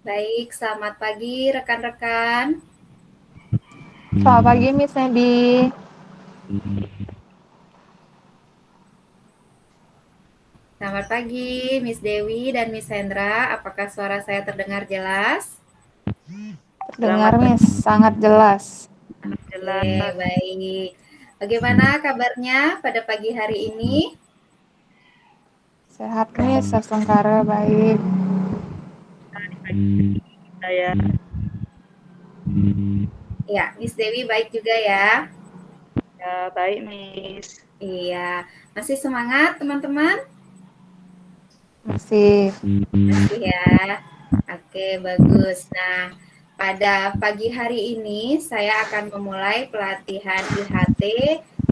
Baik, selamat pagi rekan-rekan. Selamat pagi, Miss Nedi. Selamat pagi, Miss Dewi dan Miss Hendra. Apakah suara saya terdengar jelas? Dengar, Selamat Miss. Sangat jelas. Oke, jelas. baik. Bagaimana kabarnya pada pagi hari ini? Sehat, Miss. Sengsara baik. Saya Ya, Miss Dewi baik juga ya. ya baik, Miss. Iya, masih semangat teman-teman? Masih. Masih ya. Oke, bagus. Nah, pada pagi hari ini saya akan memulai pelatihan IHT.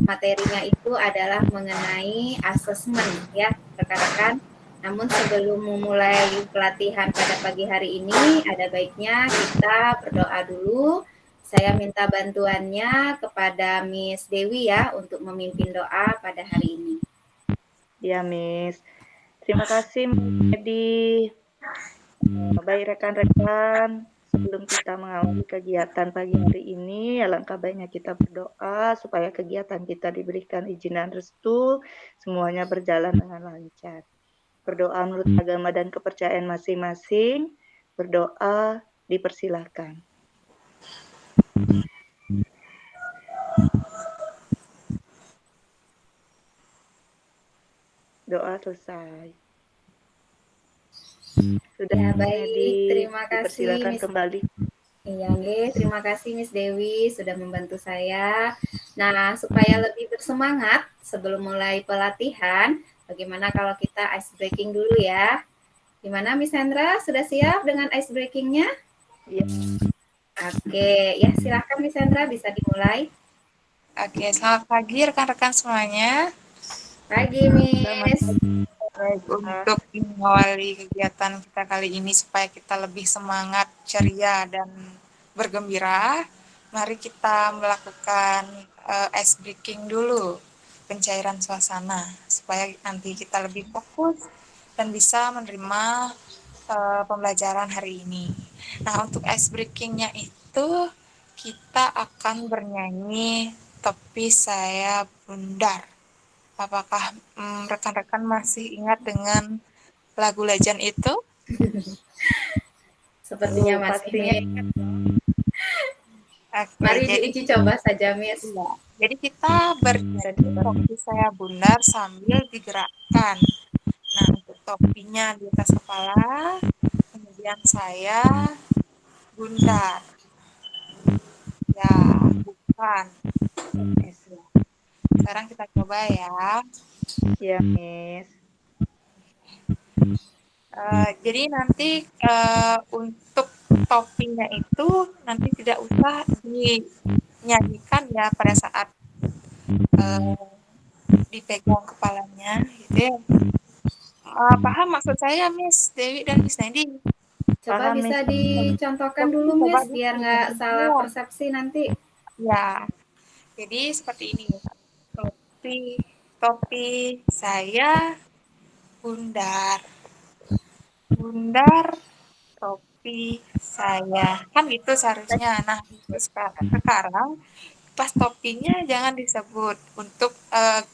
Materinya itu adalah mengenai asesmen ya, rekan-rekan. Namun sebelum memulai pelatihan pada pagi hari ini, ada baiknya kita berdoa dulu. Saya minta bantuannya kepada Miss Dewi ya untuk memimpin doa pada hari ini. Ya, Miss. Terima kasih, Miss Edi. Baik rekan-rekan, sebelum kita mengawali kegiatan pagi hari ini, alangkah baiknya kita berdoa supaya kegiatan kita diberikan izin dan restu, semuanya berjalan dengan lancar. Berdoa menurut agama dan kepercayaan masing-masing. Berdoa dipersilahkan. Doa selesai. Sudah, Ya, Miss baik. Nedi, Terima kasih, dipersilakan Miss. kembali. Iya, nggih. Terima kasih Miss Dewi sudah membantu saya. Nah, supaya lebih bersemangat sebelum mulai pelatihan, bagaimana kalau kita ice breaking dulu ya? Gimana Miss Hendra, sudah siap dengan ice breakingnya? Ya, Oke, ya silahkan Miss Hendra bisa dimulai. Oke, selamat pagi rekan-rekan semuanya. Pagi selamat Miss. pagi. Baik, untuk mengawali kegiatan kita kali ini supaya kita lebih semangat, ceria, dan bergembira, mari kita melakukan ice breaking dulu, pencairan suasana, supaya nanti kita lebih fokus dan bisa menerima pembelajaran hari ini. Nah, untuk ice breakingnya itu kita akan bernyanyi Tepi Saya Bundar. Apakah rekan-rekan masih ingat dengan lagu Legend itu? Sepertinya masih Pastinya Miss. ingat. Oke, Mari jadi diuji coba saja Miss. iya. Jadi kita bernyanyi Topi Saya Bundar sambil digerakkan. Nah, untuk topinya di atas kepala, kemudian saya bundar. Ya, bukan. Miss. Sekarang kita coba ya. Ya, Miss. Jadi nanti untuk topinya itu nanti tidak usah dinyanyikan ya pada saat uh, dipegang kepalanya gitu ya. Paham maksud saya Miss Dewi dan Miss Nedi? Coba Paham, bisa Miss. dicontohkan Tapi dulu coba Miss, biar nggak salah dulu. persepsi nanti. Ya, jadi seperti ini. Topi, topi saya bundar, bundar topi saya. Kan gitu seharusnya. Nah, itu sekarang pas topinya jangan disebut untuk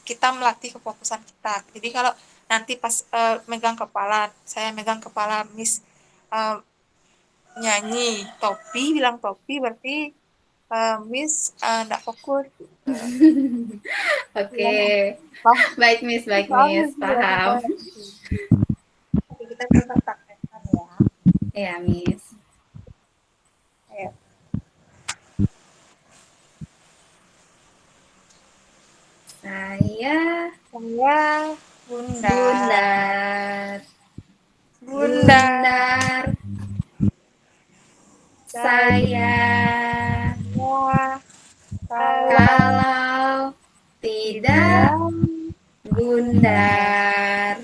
kita melatih kefokusan kita. Jadi kalau nanti pas megang kepala, saya megang kepala Miss eh, nyanyi topi, bilang topi berarti Miss enggak fokus gitu. Oke, Ya, paham, baik paham Miss, Miss berarti paham. saya. Oke, kita coba praktekkan ya. Ya Miss. Ayo. Saya Saya bundar, bundar, bundar, bundar, saya saya kalau kalau tidak tidak bundar,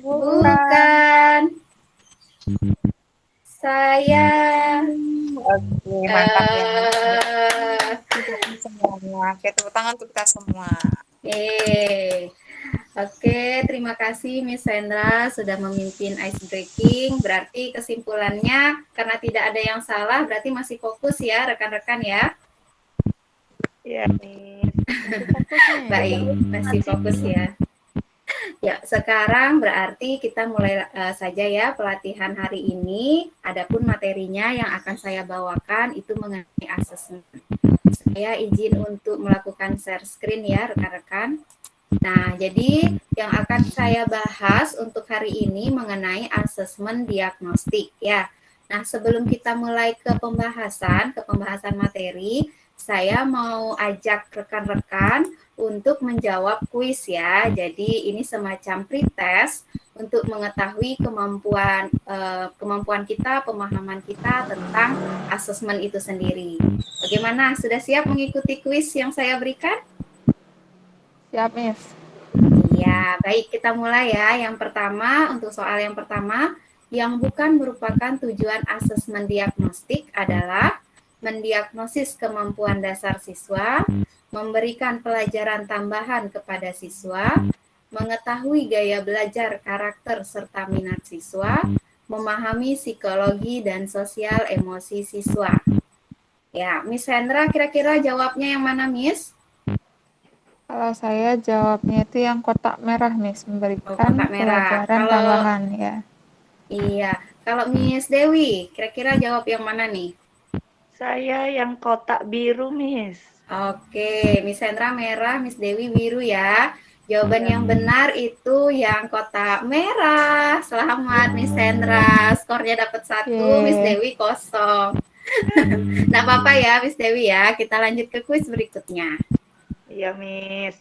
bukan. bukan saya Oke, mantap ya. eh Kita semuanya. Oke, tepuk tangan untuk kita semua. eh Oke, terima kasih Miss Sandra sudah memimpin ice breaking. Berarti kesimpulannya karena tidak ada yang salah, berarti masih fokus ya rekan-rekan ya. Ya, Miss. Masih fokusnya ya. Baik, masih fokus ya. Ya, sekarang berarti kita mulai saja ya pelatihan hari ini. Adapun materinya yang akan saya bawakan itu mengenai asesmen. Saya izin untuk melakukan share screen ya rekan-rekan. Nah, jadi yang akan saya bahas untuk hari ini mengenai asesmen diagnostik ya. Nah, sebelum kita mulai ke pembahasan materi, saya mau ajak rekan-rekan untuk menjawab kuis ya. Jadi ini semacam pretest untuk mengetahui kemampuan kita, pemahaman kita tentang asesmen itu sendiri. Bagaimana? Sudah siap mengikuti kuis yang saya berikan? Siap, Miss. Iya, baik kita mulai ya. Yang pertama, untuk soal yang pertama, yang bukan merupakan tujuan asesmen diagnostik adalah mendiagnosis kemampuan dasar siswa, memberikan pelajaran tambahan kepada siswa, mengetahui gaya belajar, karakter, serta minat siswa, memahami psikologi dan sosial emosi siswa. Ya, Miss Hendra kira-kira jawabnya yang mana, Miss? Kalau saya jawabnya itu yang kotak merah, Miss, memberikan kotak merah. pelajaran tambahan ya. Iya, kalau Miss Dewi, kira-kira jawab yang mana nih? Saya yang kotak biru, Miss. Oke, Miss Hendra merah, Miss Dewi biru ya. Jawaban Iya. yang benar itu yang kotak merah. Selamat Miss Hendra, skornya dapat 1, Miss Yeay. Dewi kosong. Nah, apa-apa ya Miss Dewi ya. Kita lanjut ke kuis berikutnya. Iya, Miss.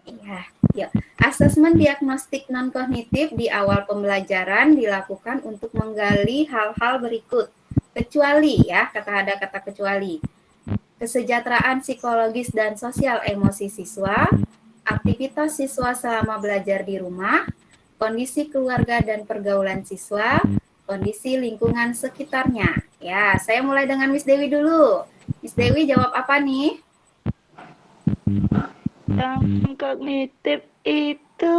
Iya, yuk. Asesmen diagnostik non-kognitif di awal pembelajaran dilakukan untuk menggali hal-hal berikut. Kecuali ya, ada kata kecuali. Kesejahteraan psikologis dan sosial emosi siswa, aktivitas siswa selama belajar di rumah, kondisi keluarga dan pergaulan siswa, kondisi lingkungan sekitarnya. Ya, saya mulai dengan Miss Dewi dulu. Miss Dewi jawab apa nih? Yang kognitif itu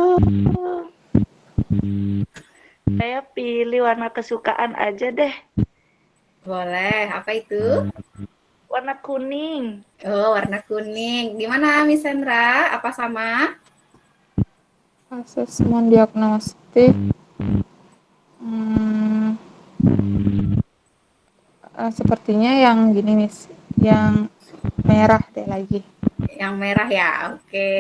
saya pilih warna kesukaan aja deh. Boleh, apa itu? Warna kuning. Oh, warna kuning. Gimana Miss Sandra? Apa sama? Asesmen diagnostik. Sepertinya yang gini, Miss. Yang merah deh lagi. Yang merah ya, oke.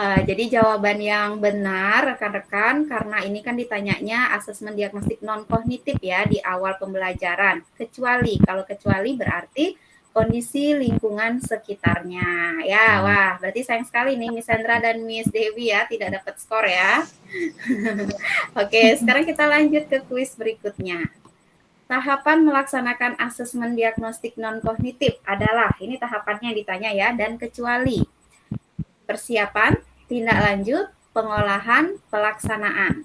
Jadi jawaban yang benar rekan-rekan, karena ini kan ditanyanya asesmen diagnostik non-kognitif ya di awal pembelajaran. Kalau kecuali berarti kondisi lingkungan sekitarnya. Ya, wah, berarti sayang sekali nih Miss Sandra dan Miss Dewi ya tidak dapat skor ya. Oke, sekarang kita lanjut ke kuis berikutnya. Tahapan melaksanakan asesmen diagnostik non-kognitif adalah, ini tahapannya ditanya ya, dan kecuali persiapan, tindak lanjut, pengolahan, pelaksanaan.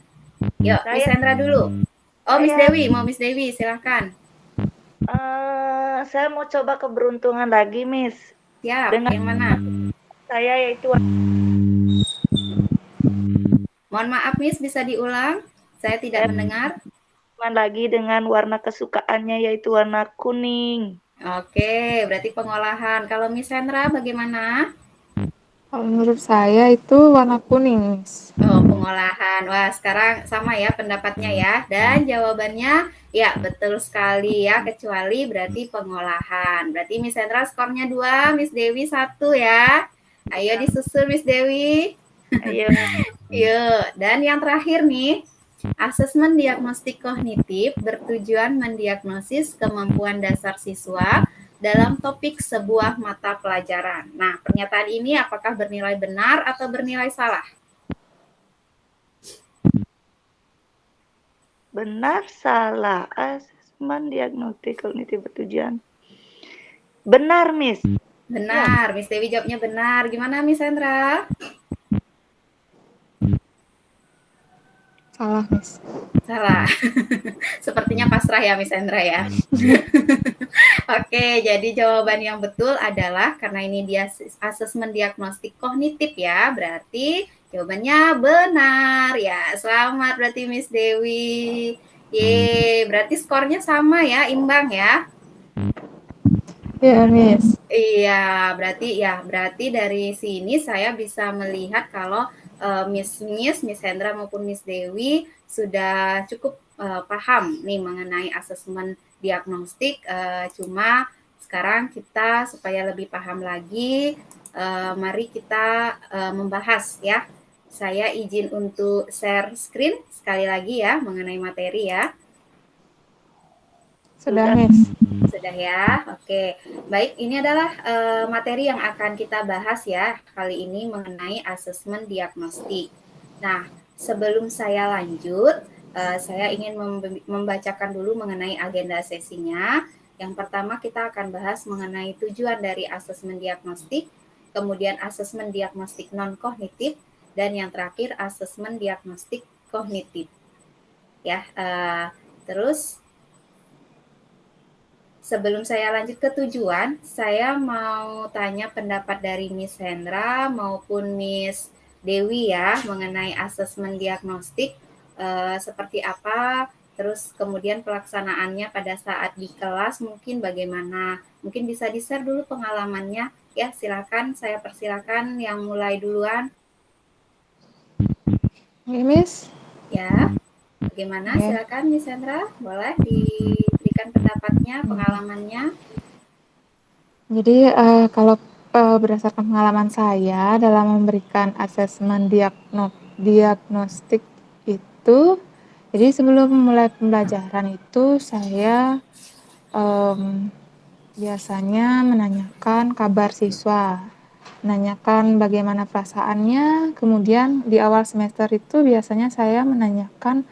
Yuk, Miss Sandra dulu. Oh, Miss Dewi, mau Miss Dewi, silahkan. Saya mau coba keberuntungan lagi, Miss. Siap, yang mana? Saya yaitu Mohon maaf, Miss, bisa diulang? Saya tidak mendengar. lagi dengan warna kesukaannya yaitu warna kuning. Oke, berarti pengolahan. Kalau Miss Sandra bagaimana? Kalau menurut saya itu warna kuning, Miss. Oh, pengolahan. Wah, sekarang sama ya pendapatnya ya. Dan jawabannya ya betul sekali ya, kecuali berarti pengolahan. Berarti Miss Sandra skornya 2, Miss Dewi 1 ya. Ayo disusul Miss Dewi. Ayo. Yuk, dan yang terakhir nih, asesmen diagnostik kognitif bertujuan mendiagnosis kemampuan dasar siswa dalam topik sebuah mata pelajaran. Nah, pernyataan ini apakah bernilai benar atau bernilai salah? Benar, salah. Asesmen diagnostik kognitif bertujuan. Benar, Miss. Benar, Miss Dewi jawabnya benar. Gimana Miss Sandra? Salah, Miss. Salah. Sepertinya pasrah ya Miss Sandra ya. Oke, jadi jawaban yang betul adalah karena ini dia asesmen diagnostik kognitif ya, berarti jawabannya benar. Ya, selamat berarti Miss Dewi. Berarti skornya sama ya, imbang ya. Ya, Miss. Iya, berarti dari sini saya bisa melihat kalau Miss Hendra maupun Miss Dewi sudah cukup paham nih mengenai asesmen diagnostik. Cuma sekarang kita supaya lebih paham lagi, mari kita membahas ya. Saya izin untuk share screen sekali lagi ya mengenai materi ya. Sudah, Miss. Sudah ya, oke. Baik, ini adalah materi yang akan kita bahas ya kali ini mengenai asesmen diagnostik. Nah, sebelum saya lanjut, saya ingin membacakan dulu mengenai agenda sesinya. Yang pertama kita akan bahas mengenai tujuan dari asesmen diagnostik, kemudian asesmen diagnostik non-kognitif, dan yang terakhir asesmen diagnostik kognitif. Ya, terus sebelum saya lanjut ke tujuan, saya mau tanya pendapat dari Miss Hendra maupun Miss Dewi ya mengenai asesmen diagnostik seperti apa, terus kemudian pelaksanaannya pada saat di kelas mungkin bagaimana. Mungkin bisa di-share dulu pengalamannya. Ya, silakan, saya persilakan yang mulai duluan. Oke, Miss. Ya, bagaimana? Oke. Silakan Miss Hendra, boleh diberikan pendapatnya, pengalamannya. Jadi kalau berdasarkan pengalaman saya dalam memberikan asesmen diagnostik itu, jadi sebelum memulai pembelajaran itu saya biasanya menanyakan kabar siswa, menanyakan bagaimana perasaannya, kemudian di awal semester itu biasanya saya menanyakan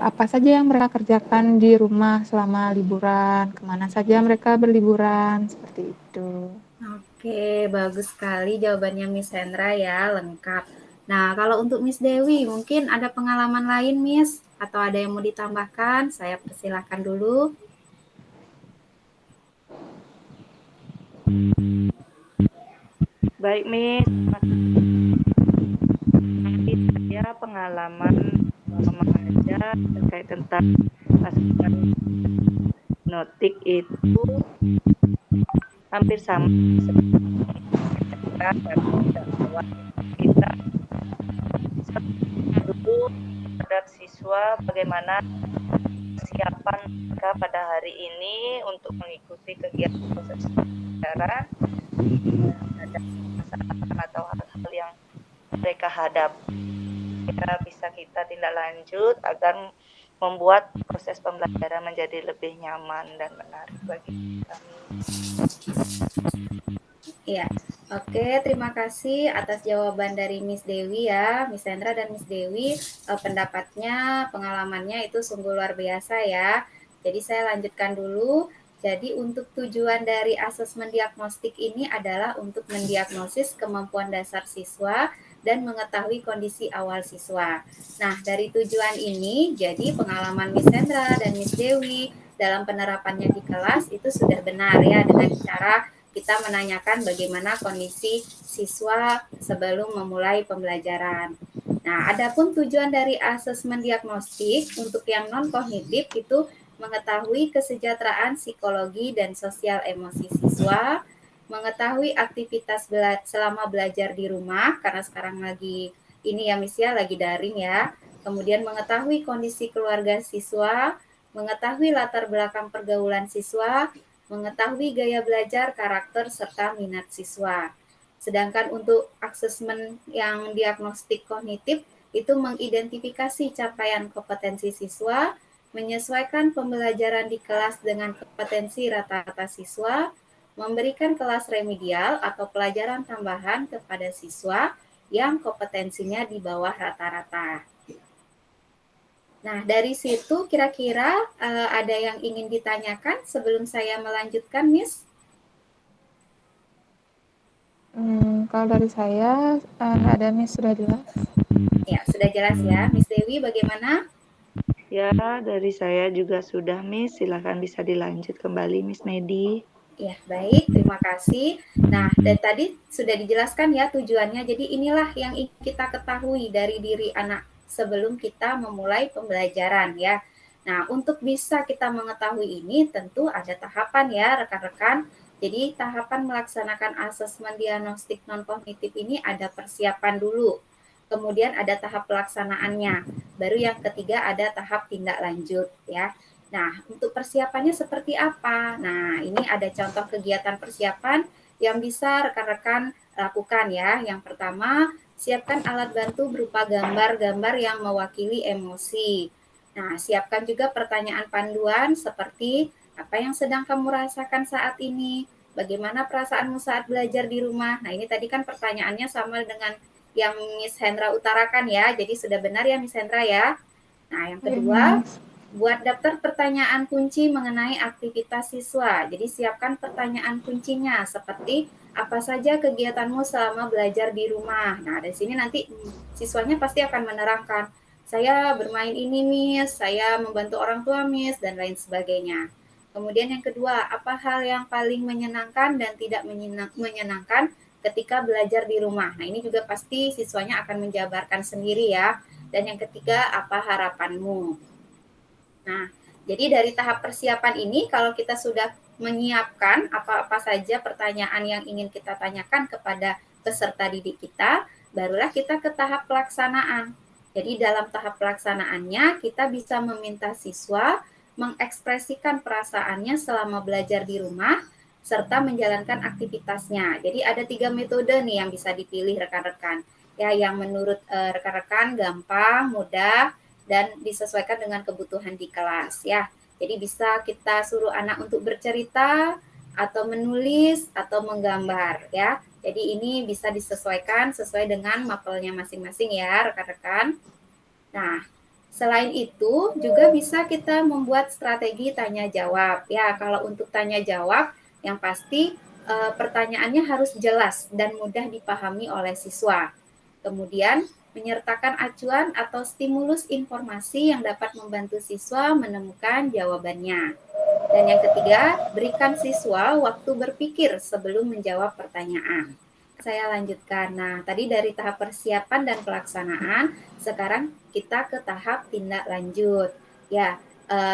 apa saja yang mereka kerjakan di rumah selama liburan, kemana saja mereka berliburan, seperti itu. Oke, bagus sekali jawabannya Miss Hendra ya, lengkap. Nah, kalau untuk Miss Dewi, mungkin ada pengalaman lain, Miss? Atau ada yang mau ditambahkan? Saya persilahkan dulu. Baik, Miss. Saya pengalaman mengajar terkait tentang asesmen diagnostik itu hampir sama kita dulu terhadap siswa bagaimana kesiapan mereka pada hari ini untuk mengikuti kegiatan proses pembelajaran, ada masalah atau hal-hal yang mereka hadapi, bisa kita tindak lanjut agar membuat proses pembelajaran menjadi lebih nyaman dan menarik bagi kami. Iya, oke, terima kasih atas jawaban dari Miss Dewi ya, Miss Hendra dan Miss Dewi. Pendapatnya, pengalamannya itu sungguh luar biasa ya. Jadi saya lanjutkan dulu. Jadi untuk tujuan dari asesmen diagnostik ini adalah untuk mendiagnosis kemampuan dasar siswa dan mengetahui kondisi awal siswa. Nah, dari tujuan ini, jadi pengalaman Miss Hendra dan Miss Dewi dalam penerapannya di kelas itu sudah benar ya dengan cara kita menanyakan bagaimana kondisi siswa sebelum memulai pembelajaran. Nah, adapun tujuan dari asesmen diagnostik untuk yang non-kognitif itu mengetahui kesejahteraan psikologi dan sosial emosi siswa, mengetahui aktivitas selama belajar di rumah, karena sekarang lagi ini ya Miss ya, lagi daring ya. Kemudian mengetahui kondisi keluarga siswa, mengetahui latar belakang pergaulan siswa, mengetahui gaya belajar, karakter, serta minat siswa. Sedangkan untuk asesmen yang diagnostik kognitif itu mengidentifikasi capaian kompetensi siswa, menyesuaikan pembelajaran di kelas dengan kompetensi rata-rata siswa, memberikan kelas remedial atau pelajaran tambahan kepada siswa yang kompetensinya di bawah rata-rata. Nah, dari situ kira-kira ada yang ingin ditanyakan sebelum saya melanjutkan, Miss? Kalau dari saya, nggak ada, Miss, sudah jelas. Ya, sudah jelas ya. Miss Dewi, bagaimana? Ya, dari saya juga sudah, Miss. Silakan bisa dilanjut kembali, Miss Medi. Ya, baik, terima kasih. Nah, dari tadi sudah dijelaskan ya tujuannya. Jadi inilah yang ingin kita ketahui dari diri anak sebelum kita memulai pembelajaran ya. Nah, untuk bisa kita mengetahui ini tentu ada tahapan ya rekan-rekan. Jadi tahapan melaksanakan asesmen diagnostik non-kognitif ini ada persiapan dulu. Kemudian ada tahap pelaksanaannya. Baru yang ketiga ada tahap tindak lanjut ya. Nah, untuk persiapannya seperti apa? Nah, ini ada contoh kegiatan persiapan yang bisa rekan-rekan lakukan ya. Yang pertama, siapkan alat bantu berupa gambar-gambar yang mewakili emosi. Nah, siapkan juga pertanyaan panduan seperti apa yang sedang kamu rasakan saat ini? Bagaimana perasaanmu saat belajar di rumah? Nah, ini tadi kan pertanyaannya sama dengan yang Miss Hendra utarakan ya. Jadi sudah benar ya Miss Hendra ya. Nah, yang Iya, kedua, Miss. buat daftar pertanyaan kunci mengenai aktivitas siswa. Jadi siapkan pertanyaan kuncinya seperti apa saja kegiatanmu selama belajar di rumah. Nah, dari sini nanti siswanya pasti akan menerangkan, saya bermain ini, Miss, saya membantu orang tua, Miss, dan lain sebagainya. Kemudian yang kedua, apa hal yang paling menyenangkan dan tidak menyenangkan ketika belajar di rumah. Nah, ini juga pasti siswanya akan menjabarkan sendiri ya. Dan yang ketiga, apa harapanmu? Nah, jadi dari tahap persiapan ini, kalau kita sudah menyiapkan apa-apa saja pertanyaan yang ingin kita tanyakan kepada peserta didik kita, barulah kita ke tahap pelaksanaan. Jadi dalam tahap pelaksanaannya, kita bisa meminta siswa mengekspresikan perasaannya selama belajar di rumah, serta menjalankan aktivitasnya. Jadi ada 3 metode nih yang bisa dipilih rekan-rekan. Ya, yang menurut rekan-rekan gampang, mudah, dan disesuaikan dengan kebutuhan di kelas ya. Jadi bisa kita suruh anak untuk bercerita atau menulis atau menggambar ya. Jadi ini bisa disesuaikan sesuai dengan mapelnya masing-masing ya rekan-rekan. Nah, selain itu juga bisa kita membuat strategi tanya jawab ya. Kalau untuk tanya jawab yang pasti pertanyaannya harus jelas dan mudah dipahami oleh siswa. Kemudian, menyertakan acuan atau stimulus informasi yang dapat membantu siswa menemukan jawabannya. Dan yang ketiga, berikan siswa waktu berpikir sebelum menjawab pertanyaan. Saya lanjutkan. Nah, tadi dari tahap persiapan dan pelaksanaan, sekarang kita ke tahap tindak lanjut. Ya,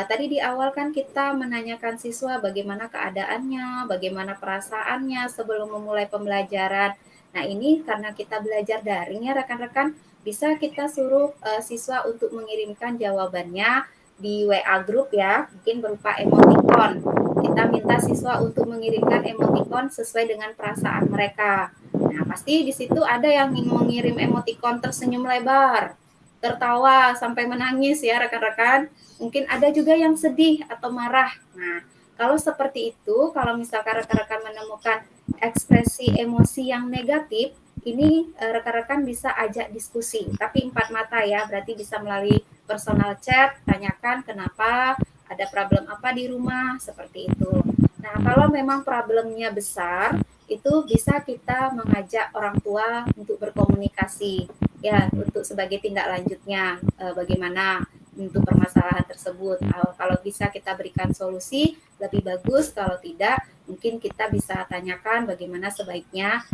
tadi di awal kan kita menanyakan siswa bagaimana keadaannya, bagaimana perasaannya sebelum memulai pembelajaran. Nah, ini karena kita belajar daring ya rekan-rekan, bisa kita suruh siswa untuk mengirimkan jawabannya di WA grup ya, mungkin berupa emoticon. Kita minta siswa untuk mengirimkan emoticon sesuai dengan perasaan mereka. Nah, pasti di situ ada yang mengirim emoticon tersenyum lebar, tertawa sampai menangis ya rekan-rekan. Mungkin ada juga yang sedih atau marah. Nah, kalau seperti itu, kalau misalkan rekan-rekan menemukan ekspresi emosi yang negatif, ini rekan-rekan bisa ajak diskusi, tapi 4 mata ya, berarti bisa melalui personal chat, tanyakan kenapa, ada problem apa di rumah, seperti itu. Nah, kalau memang problemnya besar, itu bisa kita mengajak orang tua untuk berkomunikasi, ya, untuk sebagai tindak lanjutnya, bagaimana untuk permasalahan tersebut. Kalau bisa kita berikan solusi, lebih bagus. Kalau tidak, mungkin kita bisa tanyakan bagaimana sebaiknya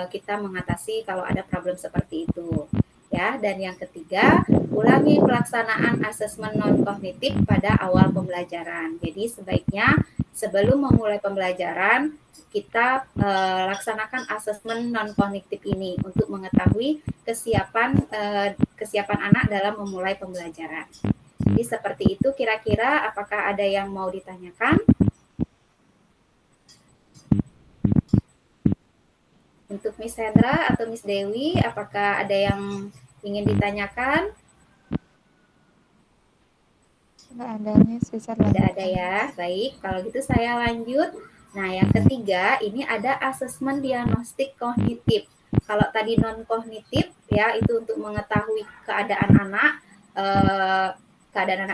kita mengatasi kalau ada problem seperti itu. Ya, dan yang ketiga, ulangi pelaksanaan asesmen non-kognitif pada awal pembelajaran. Jadi sebaiknya sebelum memulai pembelajaran, kita laksanakan asesmen non-kognitif ini untuk mengetahui kesiapan anak dalam memulai pembelajaran. Jadi seperti itu kira-kira, apakah ada yang mau ditanyakan? Untuk Miss Hendra atau Miss Dewi, apakah ada yang ingin ditanyakan? Tidak ada, Miss. Bisa Tidak ada lanjutkan. ya. Baik, kalau gitu saya lanjut. Nah, yang ketiga, ini ada asesmen diagnostik kognitif. Kalau tadi non-kognitif, ya, itu untuk mengetahui keadaan anak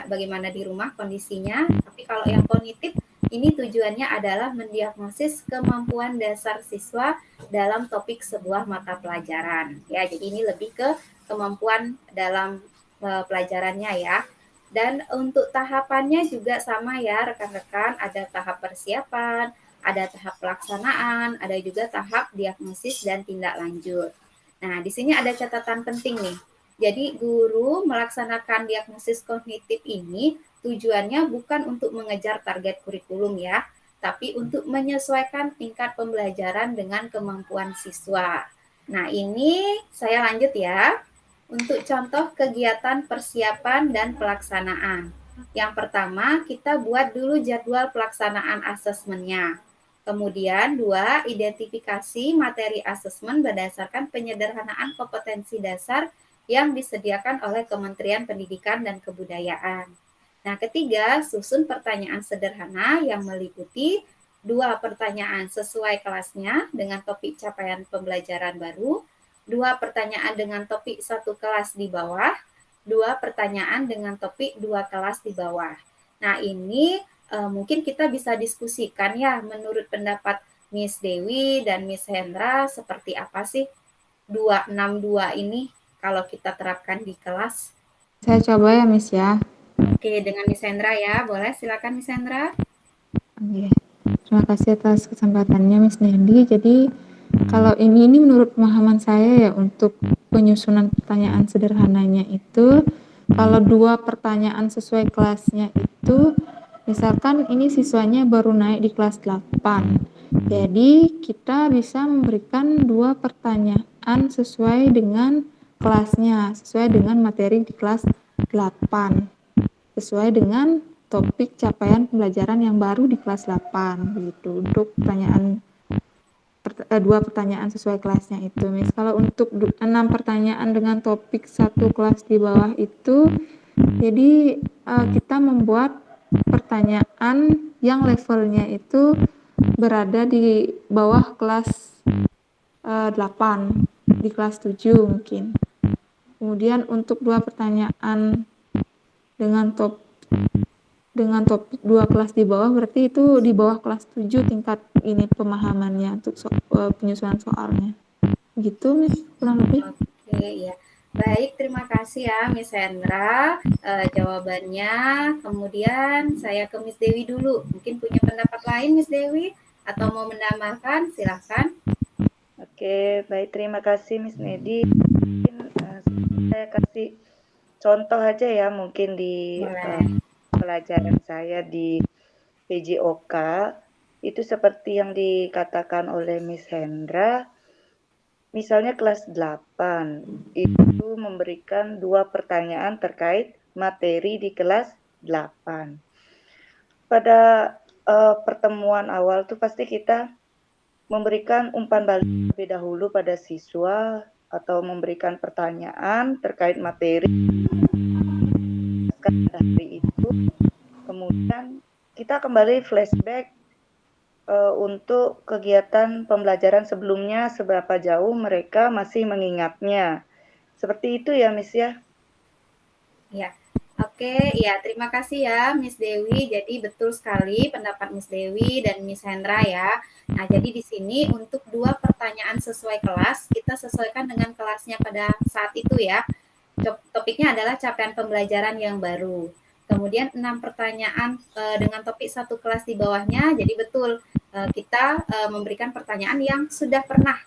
bagaimana di rumah, kondisinya. Tapi kalau yang kognitif, ini tujuannya adalah mendiagnosis kemampuan dasar siswa dalam topik sebuah mata pelajaran. Ya, jadi ini lebih ke kemampuan dalam pelajarannya ya. Dan untuk tahapannya juga sama ya rekan-rekan, ada tahap persiapan, ada tahap pelaksanaan, ada juga tahap diagnosis dan tindak lanjut. Nah, di sini ada catatan penting nih. Jadi guru melaksanakan diagnosis kognitif ini tujuannya bukan untuk mengejar target kurikulum ya, tapi untuk menyesuaikan tingkat pembelajaran dengan kemampuan siswa. Nah, ini saya lanjut ya. Untuk contoh kegiatan persiapan dan pelaksanaan. Yang pertama, kita buat dulu jadwal pelaksanaan asesmennya. Kemudian, 2, identifikasi materi asesmen berdasarkan penyederhanaan kompetensi dasar yang disediakan oleh Kementerian Pendidikan dan Kebudayaan. Nah, ketiga, susun pertanyaan sederhana yang meliputi 2 pertanyaan sesuai kelasnya dengan topik capaian pembelajaran baru, 2 pertanyaan dengan topik 1 kelas di bawah, 2 pertanyaan dengan topik 2 kelas di bawah. Nah, ini mungkin kita bisa diskusikan ya, menurut pendapat Miss Dewi dan Miss Hendra, seperti apa sih 262 ini kalau kita terapkan di kelas? Saya coba ya, Miss ya. Oke, dengan Miss Hendra ya. Boleh silakan Miss Hendra. Oke. Terima kasih atas kesempatannya, Miss Nendi. Jadi, kalau ini menurut pemahaman saya ya, untuk penyusunan pertanyaan sederhananya itu, kalau 2 pertanyaan sesuai kelasnya itu, misalkan ini siswanya baru naik di kelas 8. Jadi, kita bisa memberikan 2 pertanyaan sesuai dengan kelasnya, sesuai dengan materi di kelas 8. Sesuai dengan topik capaian pembelajaran yang baru di kelas 8 gitu. Untuk pertanyaan 2 pertanyaan sesuai kelasnya itu, Miss. Kalau untuk 6 pertanyaan dengan topik 1 kelas di bawah itu, jadi kita membuat pertanyaan yang levelnya itu berada di bawah kelas 8, di kelas 7 mungkin. Kemudian untuk 2 pertanyaan dengan topik 2 kelas di bawah, berarti itu di bawah kelas 7 tingkat ini pemahamannya untuk penyusunan soalnya. Gitu, Miss, kurang lebih. Oke, ya. Baik, terima kasih ya Miss Hendra jawabannya. Kemudian saya ke Miss Dewi dulu. Mungkin punya pendapat lain Miss Dewi atau mau menambahkan, silahkan. Oke, baik, terima kasih Miss Nedi. Mungkin saya kasih contoh aja ya, mungkin di pelajaran saya di PJOK itu seperti yang dikatakan oleh Miss Hendra. Misalnya kelas 8 itu memberikan 2 pertanyaan terkait materi di kelas 8. Pada pertemuan awal tuh pasti kita memberikan umpan balik terlebih dahulu pada siswa atau memberikan pertanyaan terkait materi hari itu. Kemudian kita kembali flashback untuk kegiatan pembelajaran sebelumnya, seberapa jauh mereka masih mengingatnya. Seperti itu ya, Miss ya? Ya, oke. Ya, terima kasih ya Miss Dewi. Jadi betul sekali pendapat Miss Dewi dan Miss Hendra ya. Nah, jadi di sini untuk 2 pertanyaan sesuai kelas, kita sesuaikan dengan kelasnya pada saat itu ya. Topiknya adalah capaian pembelajaran yang baru. Kemudian 6 pertanyaan dengan topik 1 kelas di bawahnya. Jadi betul kita memberikan pertanyaan yang sudah pernah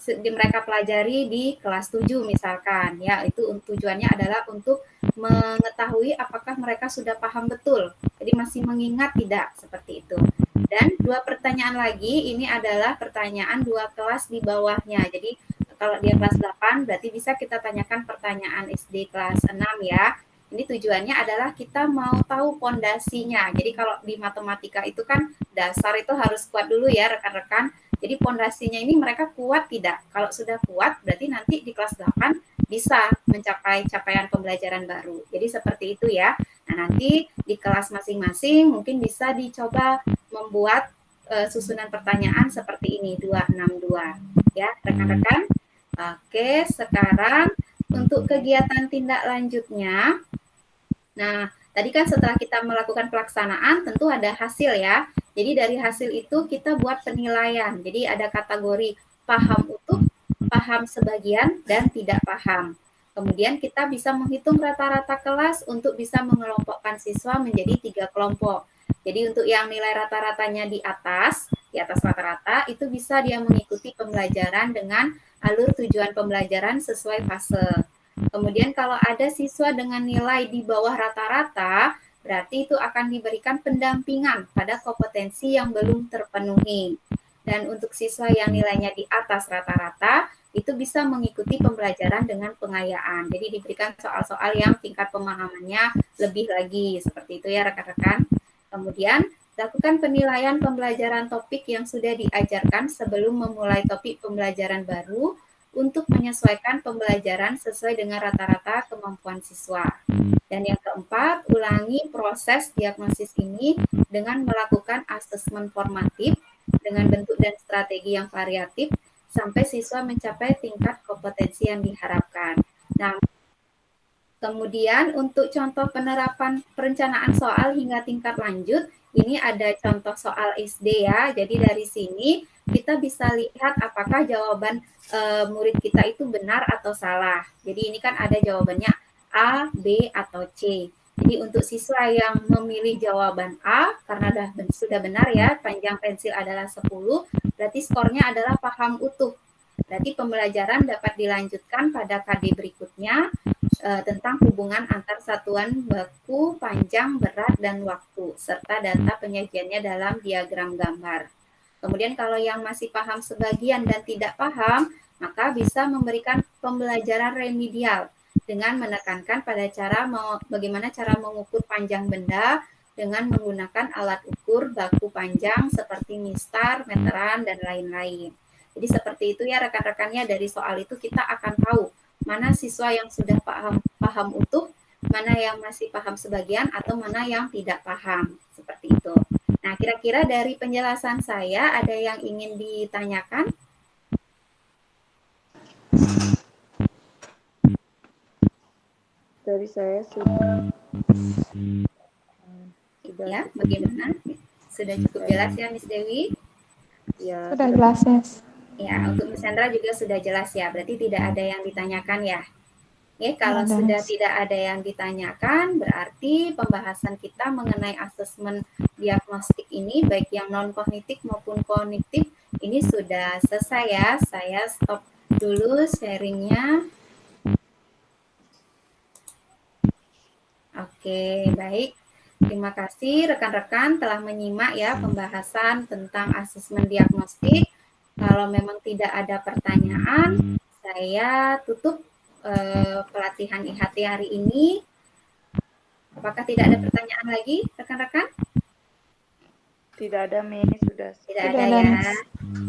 mereka pelajari di kelas 7 misalkan ya. Itu tujuannya adalah untuk mengetahui apakah mereka sudah paham betul. Jadi masih mengingat tidak, seperti itu. Dan 2 pertanyaan lagi ini adalah pertanyaan 2 kelas di bawahnya. Jadi kalau dia kelas 8 berarti bisa kita tanyakan pertanyaan SD kelas 6 ya. Ini tujuannya adalah kita mau tahu pondasinya. Jadi kalau di matematika itu kan dasar itu harus kuat dulu ya rekan-rekan. Jadi pondasinya ini mereka kuat tidak? Kalau sudah kuat berarti nanti di kelas 8 bisa mencapai capaian pembelajaran baru. Jadi seperti itu ya. Nah, nanti di kelas masing-masing mungkin bisa dicoba membuat susunan pertanyaan seperti ini 262 ya rekan-rekan. Oke, sekarang untuk kegiatan tindak lanjutnya. Nah, tadi kan setelah kita melakukan pelaksanaan tentu ada hasil ya. Jadi dari hasil itu kita buat penilaian. Jadi ada kategori paham utuh, paham sebagian, dan tidak paham. Kemudian kita bisa menghitung rata-rata kelas untuk bisa mengelompokkan siswa menjadi 3 kelompok. Jadi untuk yang nilai rata-ratanya di atas rata-rata, itu bisa dia mengikuti pembelajaran dengan alur tujuan pembelajaran sesuai fase. Kemudian kalau ada siswa dengan nilai di bawah rata-rata, berarti itu akan diberikan pendampingan pada kompetensi yang belum terpenuhi. Dan untuk siswa yang nilainya di atas rata-rata, itu bisa mengikuti pembelajaran dengan pengayaan. Jadi diberikan soal-soal yang tingkat pemahamannya lebih lagi, seperti itu ya rekan-rekan. Kemudian, lakukan penilaian pembelajaran topik yang sudah diajarkan sebelum memulai topik pembelajaran baru untuk menyesuaikan pembelajaran sesuai dengan rata-rata kemampuan siswa. Dan yang keempat, ulangi proses diagnosis ini dengan melakukan asesmen formatif dengan bentuk dan strategi yang variatif sampai siswa mencapai tingkat kompetensi yang diharapkan. Nah, kemudian untuk contoh penerapan perencanaan soal hingga tingkat lanjut, ini ada contoh soal SD ya. Jadi dari sini kita bisa lihat apakah jawaban murid kita itu benar atau salah. Jadi ini kan ada jawabannya A, B, atau C. Jadi untuk siswa yang memilih jawaban A, karena sudah benar ya, panjang pensil adalah 10, berarti skornya adalah paham utuh. Berarti pembelajaran dapat dilanjutkan pada KD berikutnya tentang hubungan antar satuan baku, panjang, berat, dan waktu, serta data penyajiannya dalam diagram gambar. Kemudian kalau yang masih paham sebagian dan tidak paham, maka bisa memberikan pembelajaran remedial dengan menekankan pada bagaimana cara mengukur panjang benda dengan menggunakan alat ukur baku panjang seperti mistar, meteran, dan lain-lain. Jadi seperti itu ya rekan-rekannya, dari soal itu kita akan tahu mana siswa yang sudah paham utuh, mana yang masih paham sebagian, atau mana yang tidak paham. Seperti itu. Nah, kira-kira dari penjelasan saya ada yang ingin ditanyakan? Dari saya sudah Ya, bagaimana? Sudah cukup jelas ya, Miss Dewi? ya Sudah jelas, Miss. Ya, untuk Miss Sandra juga sudah jelas ya. Berarti tidak ada yang ditanyakan ya. Oke, kalau Ada, sudah Miss. tidak ada yang ditanyakan, berarti pembahasan kita mengenai asesmen diagnostik ini, baik yang non-kognitif maupun kognitif, ini sudah selesai ya. Saya stop dulu sharingnya. Oke, baik. Terima kasih rekan-rekan telah menyimak ya pembahasan tentang asesmen diagnostik. Kalau memang tidak ada pertanyaan, saya tutup pelatihan IHT hari ini. Apakah tidak ada pertanyaan lagi, rekan-rekan? tidak ada, Miss. Sudah. Tidak Tidak ada ada, ya. Miss.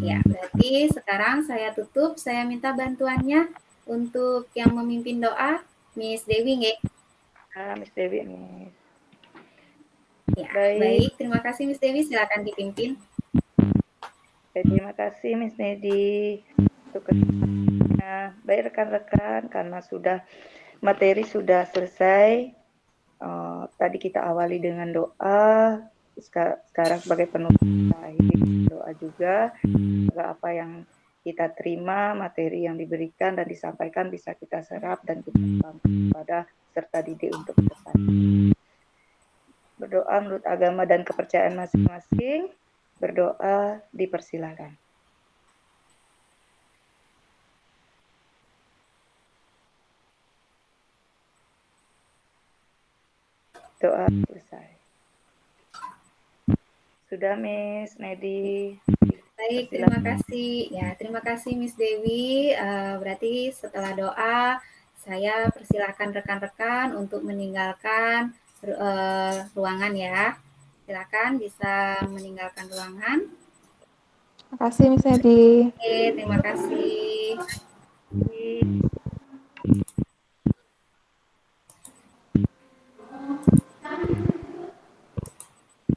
Ya, berarti sekarang saya tutup. Saya minta bantuannya untuk yang memimpin doa, Miss Dewi nggih. Miss Dewi, Miss. Ya, Baik. baik. Terima kasih Miss Dewi. Silakan dipimpin. Terima kasih Miss Nedi untuk kesempatannya. Baik rekan-rekan, karena materi sudah selesai. Tadi kita awali dengan doa. Sekarang sebagai penutup kita akhiri doa juga. Semoga apa yang kita terima, materi yang diberikan dan disampaikan bisa kita serap dan kita sampaikan kepada serta didik untuk depan. Berdoa menurut agama dan kepercayaan masing-masing. Berdoa dipersilakan. Doa selesai. Sudah Miss Nedi. Baik, terima kasih. Ya, terima kasih Miss Dewi. Berarti setelah doa, saya persilakan rekan-rekan untuk meninggalkan ruangan ya. Silakan bisa meninggalkan ruangan. Terima kasih, Miss Edi. Oke, terima kasih.